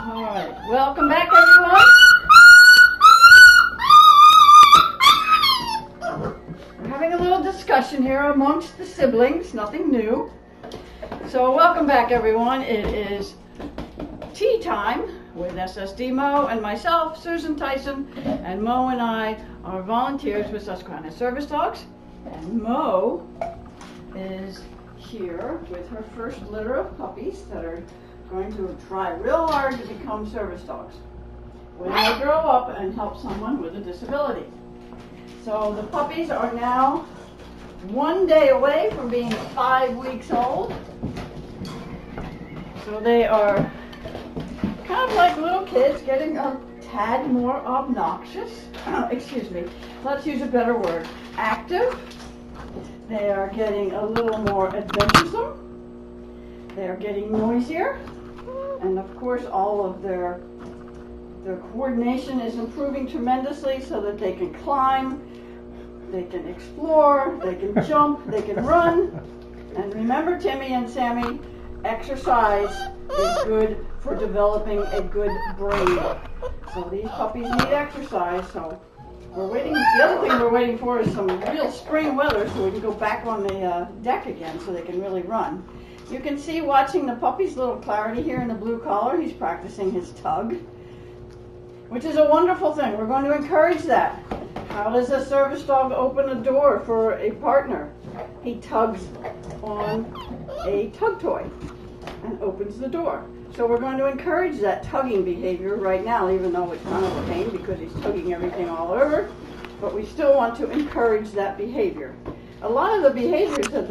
Alright, welcome back everyone. We're having a little discussion here amongst the siblings, nothing new. So welcome back everyone. It is tea time with SSD Moe and myself, Susan Tyson, and Moe and I are volunteers with Susquehanna Service Dogs. And Moe is here with her first litter of puppies that are going to try real hard to become service dogs when they grow up and help someone with a disability. So the puppies are now 1 day away from being 5 weeks old. So they are kind of like little kids, getting a tad more obnoxious. Excuse me, let's use a better word. Active. They are getting a little more adventuresome. They are getting noisier. And of course, all of their coordination is improving tremendously so that they can climb, they can explore, they can jump, they can run. And remember, Timmy and Sammy, exercise is good for developing a good brain. So these puppies need exercise. So we're waiting. The other thing we're waiting for is some real spring weather so we can go back on the deck again so they can really run. You can see watching the puppy's little Clarity here in the blue collar. He's practicing his tug, which is a wonderful thing. We're going to encourage that. How does a service dog open a door for a partner? He tugs on a tug toy and opens the door. So we're going to encourage that tugging behavior right now, even though it's kind of a pain because he's tugging everything all over. But we still want to encourage that behavior. A lot of the behaviors that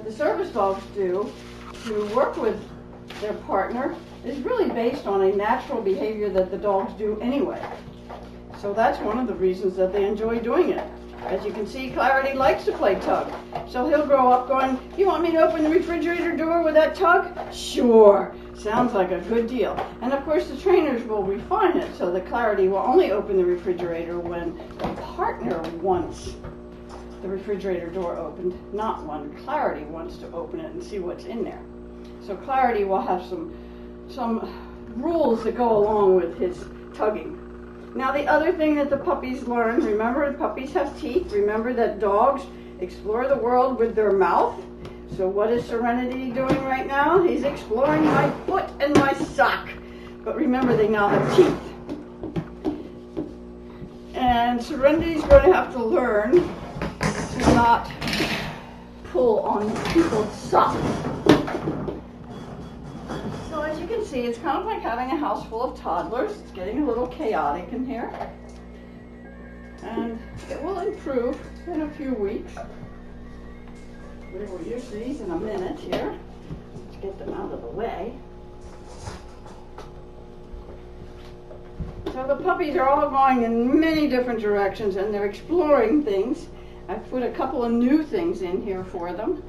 the service dogs do to work with their partner is really based on a natural behavior that the dogs do anyway. So that's one of the reasons that they enjoy doing it. As you can see, Clarity likes to play tug. So he'll grow up going, "You want me to open the refrigerator door with that tug?" "Sure." Sounds like a good deal. And of course the trainers will refine it so that Clarity will only open the refrigerator when the partner wants the refrigerator door opened, not when Clarity wants to open it and see what's in there. So Clarity will have some rules that go along with his tugging. Now the other thing that the puppies learn, remember the puppies have teeth. Remember that dogs explore the world with their mouth. So what is Serenity doing right now? He's exploring my foot and my sock. But remember, they now have teeth. And Serenity's going to have to learn to not pull on people's socks. So as you can see, it's kind of like having a house full of toddlers. It's getting a little chaotic in here. And it will improve in a few weeks. We will use these in a minute here. Let's get them out of the way. So the puppies are all going in many different directions and they're exploring things. I've put a couple of new things in here for them.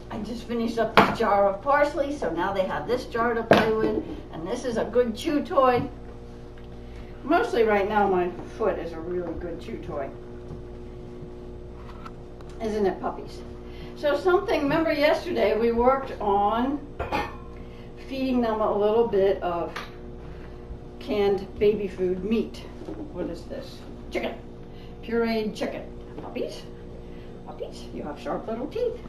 I just finished up this jar of parsley, so now they have this jar to play with, and this is a good chew toy. Mostly right now my foot is a really good chew toy. Isn't it, puppies? So remember yesterday we worked on feeding them a little bit of canned baby food meat. What is this? Chicken. Pureed chicken. Puppies? Puppies, you have sharp little teeth.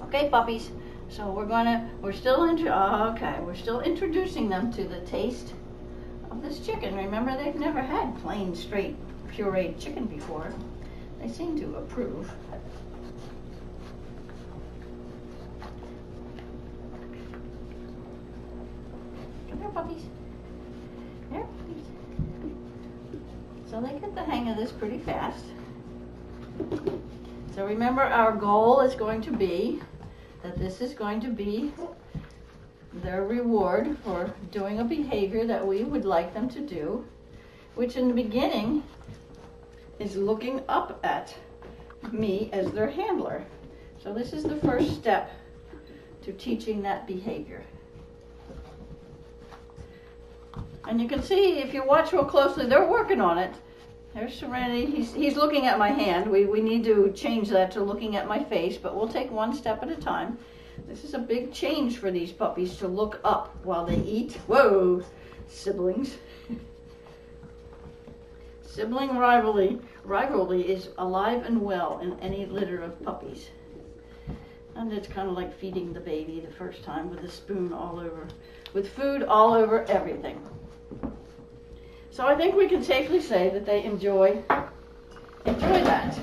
Okay, puppies. So we're still introducing them to the taste of this chicken. Remember, they've never had plain, straight, pureed chicken before. They seem to approve. Come here, puppies. Here, puppies. So they get the hang of this pretty fast. So remember, our goal is going to be that this is going to be their reward for doing a behavior that we would like them to do, which in the beginning is looking up at me as their handler. So this is the first step to teaching that behavior. And you can see, if you watch real closely, they're working on it. There's Serenity. He's looking at my hand. We need to change that to looking at my face, but we'll take one step at a time. This is a big change for these puppies to look up while they eat. Whoa, siblings. Sibling rivalry is alive and well in any litter of puppies. And it's kind of like feeding the baby the first time with a spoon all over, with food all over everything. So I think we can safely say that they enjoy that.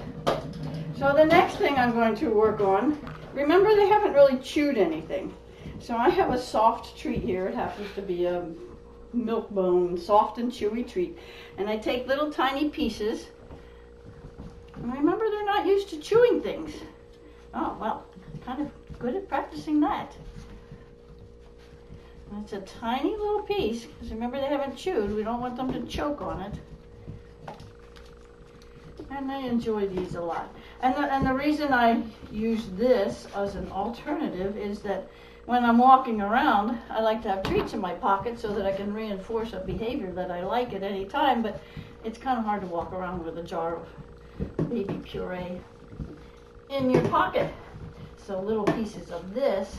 So the next thing I'm going to work on, remember they haven't really chewed anything. So I have a soft treat here. It happens to be a milk bone, soft and chewy treat. And I take little tiny pieces. And remember, they're not used to chewing things. Oh, well, kind of good at practicing that. That's a tiny little piece, because remember they haven't chewed. We don't want them to choke on it. And they enjoy these a lot. And the reason I use this as an alternative is that when I'm walking around, I like to have treats in my pocket so that I can reinforce a behavior that I like at any time, but it's kind of hard to walk around with a jar of baby puree in your pocket. So little pieces of this,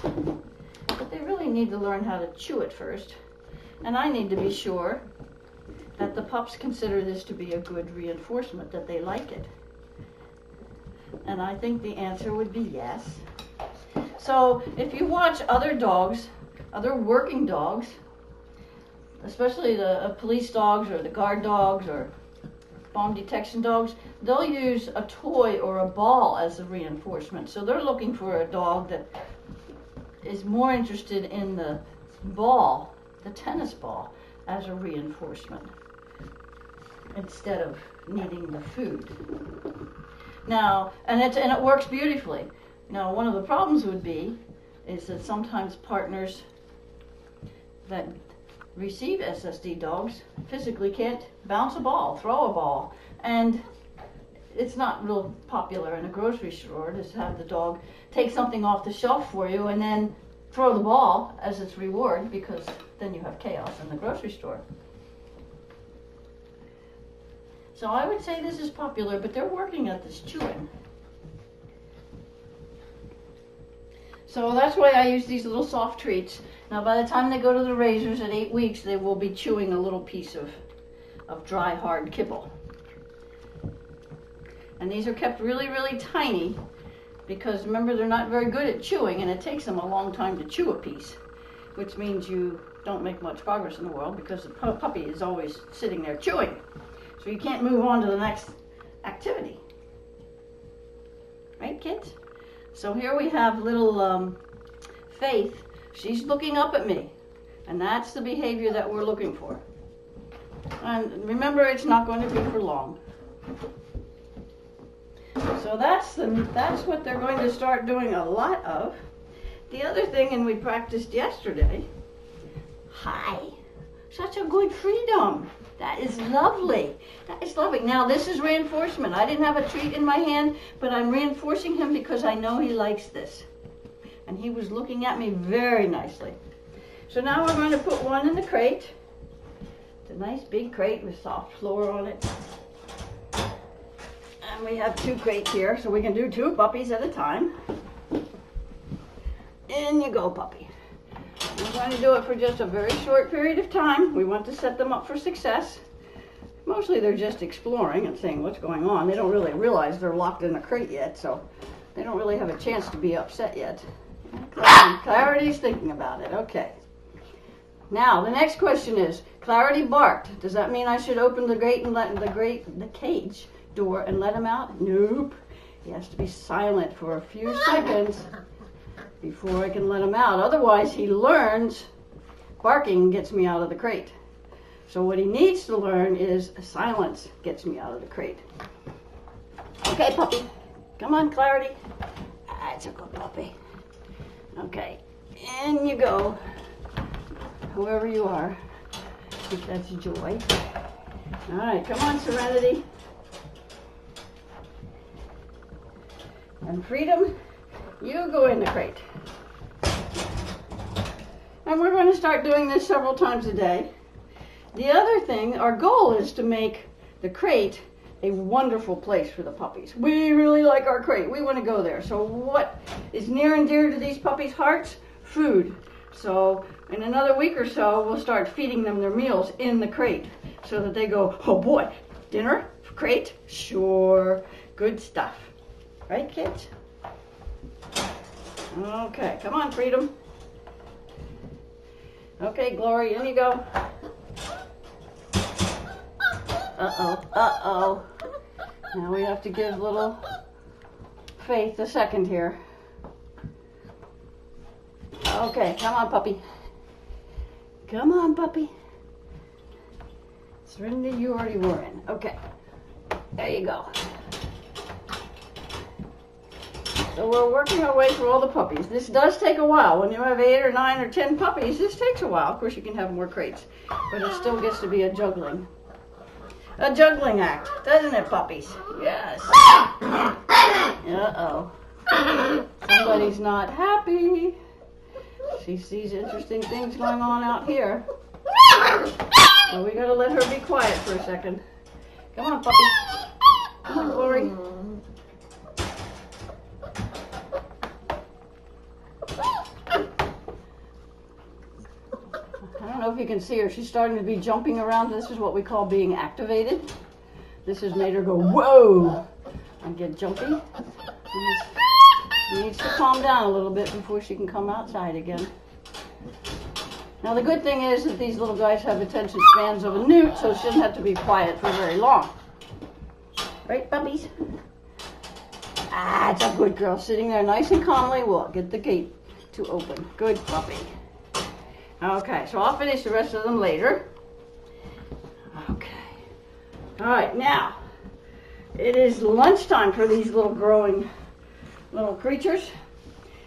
but they really need to learn how to chew it first. And I need to be sure that the pups consider this to be a good reinforcement, that they like it. And I think the answer would be yes. So if you watch other dogs, other working dogs, especially the police dogs or the guard dogs or bomb detection dogs, they'll use a toy or a ball as a reinforcement. So they're looking for a dog that is more interested in the ball, the tennis ball, as a reinforcement instead of needing the food. Now, and it works beautifully. Now, one of the problems would be is that sometimes partners that receive SSD dogs physically can't bounce a ball, throw a ball, and it's not real popular in a grocery store to have the dog take something off the shelf for you and then throw the ball as its reward, because then you have chaos in the grocery store. So I would say this is popular, but they're working at this chewing. So that's why I use these little soft treats. Now by the time they go to the raisers at 8 weeks, they will be chewing a little piece of dry, hard kibble. And these are kept really, really tiny because remember, they're not very good at chewing, and it takes them a long time to chew a piece, which means you don't make much progress in the world because the puppy is always sitting there chewing. So you can't move on to the next activity. Right, kids? So here we have little Faith. She's looking up at me, and that's the behavior that we're looking for. And remember, it's not going to be for long. So that's what they're going to start doing a lot of. The other thing, and we practiced yesterday, hi, such a good freedom. That is lovely. That is lovely. Now this is reinforcement. I didn't have a treat in my hand, but I'm reinforcing him because I know he likes this. And he was looking at me very nicely. So now we're going to put one in the crate. It's a nice big crate with soft floor on it. And we have 2 crates here, so we can do 2 puppies at a time. In you go, puppy. We're going to do it for just a very short period of time. We want to set them up for success. Mostly they're just exploring and seeing what's going on. They don't really realize they're locked in a crate yet, so they don't really have a chance to be upset yet. Clarity's thinking about it. Okay. Now, the next question is, Clarity barked. Does that mean I should open the gate and let the cage door and let him out? Nope. He has to be silent for a few seconds before I can let him out. Otherwise, he learns barking gets me out of the crate. So what he needs to learn is silence gets me out of the crate. Okay, puppy. Come on, Clarity. That's a good puppy. Okay, in you go. Whoever you are. I think that's Joy. All right, come on, Serenity. And Freedom, you go in the crate. And we're going to start doing this several times a day. The other thing, our goal is to make the crate a wonderful place for the puppies. We really like our crate. We want to go there. So what is near and dear to these puppies' hearts? Food. So in another week or so, we'll start feeding them their meals in the crate so that they go, oh boy, dinner, crate, sure, good stuff. Right, kids? Okay, come on, Freedom. Okay, Glory, in you go. Uh-oh, uh-oh. Now we have to give little Faith a second here. Okay, come on, puppy. Come on, puppy. Serenity, you already were in. Okay, there you go. So we're working our way through all the puppies. This does take a while. When you have 8 or 9 or 10 puppies, this takes a while. Of course, you can have more crates, but it still gets to be a juggling act, doesn't it, puppies? Yes. Uh-oh. Somebody's not happy. She sees interesting things going on out here. So we gotta let her be quiet for a second. Come on, puppy. Come on, Glory. I don't know if you can see her. She's starting to be jumping around. This is what we call being activated. This has made her go, whoa, and get jumpy. She needs to calm down a little bit before she can come outside again. Now the good thing is that these little guys have attention spans of a newt, so she doesn't have to be quiet for very long. Right, puppies? Ah, it's a good girl. Sitting there nice and calmly. We'll get the gate to open. Good puppy. Okay, so I'll finish the rest of them later. Okay. All right, now, it is lunchtime for these little growing little creatures.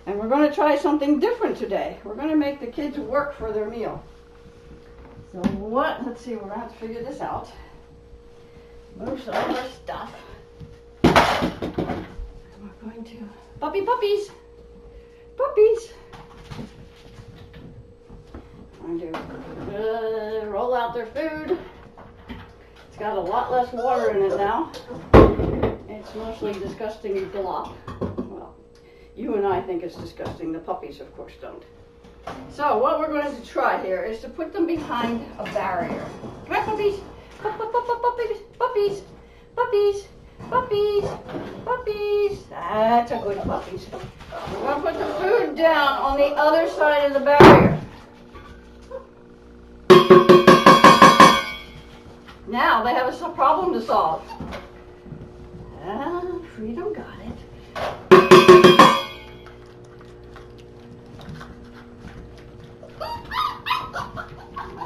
And we're going to try something different today. We're going to make the kids work for their meal. So what? Let's see, we're going to have to figure this out. Move some of our stuff. And we're going to... Puppies! Puppies! I'm going to roll out their food. It's got a lot less water in it now. It's mostly disgusting glop. Well, you and I think it's disgusting. The puppies, of course, don't. So what we're going to try here is to put them behind a barrier. Come on, puppies. Puppies. Puppies. Puppies. Puppies. That's a good puppies. We're going to put the food down on the other side of the barrier. Now they have a problem to solve. Freedom got it.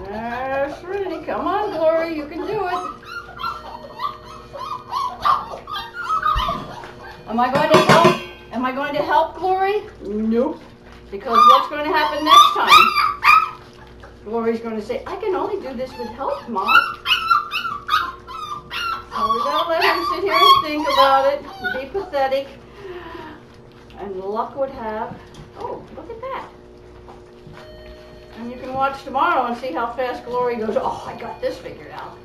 There's Serenity. Come on, Glory, you can do it. Am I going to help? Am I going to help, Glory? Nope. Because what's going to happen next time? Glory's going to say, I can only do this with help, Mom. So we're going to let him sit here and think about it, be pathetic, and luck would have, oh, look at that. And you can watch tomorrow and see how fast Glory goes, oh, I got this figured out.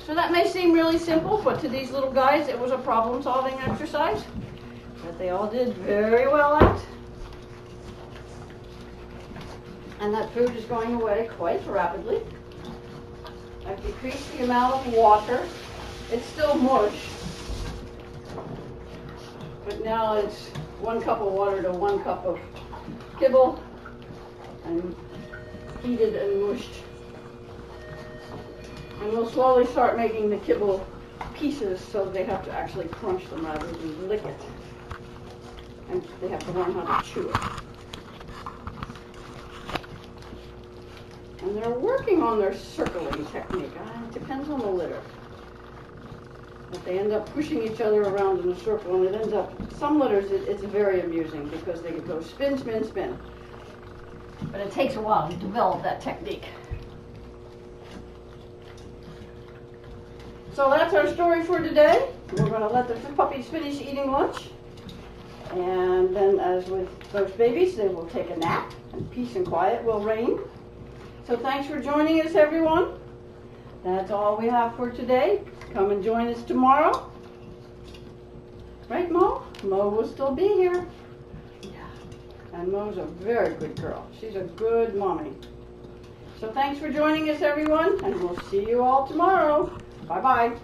So that may seem really simple, but to these little guys, it was a problem-solving exercise that they all did very well at. And that food is going away quite rapidly. I've decreased the amount of water. It's still mush, but now it's 1 cup of water to 1 cup of kibble, and heated and mushed. And we'll slowly start making the kibble pieces so they have to actually crunch them rather than lick it. And they have to learn how to chew it. And they're working on their circling technique. It depends on the litter. But they end up pushing each other around in a circle, and it ends up, some litters, it's very amusing because they go spin, spin, spin. But it takes a while to develop that technique. So that's our story for today. We're going to let the puppies finish eating lunch. And then, as with most babies, they will take a nap, and peace and quiet will reign. So thanks for joining us, everyone. That's all we have for today. Come and join us tomorrow. Right, Mo? Mo will still be here. Yeah. And Mo's a very good girl. She's a good mommy. So thanks for joining us, everyone, and we'll see you all tomorrow. Bye-bye.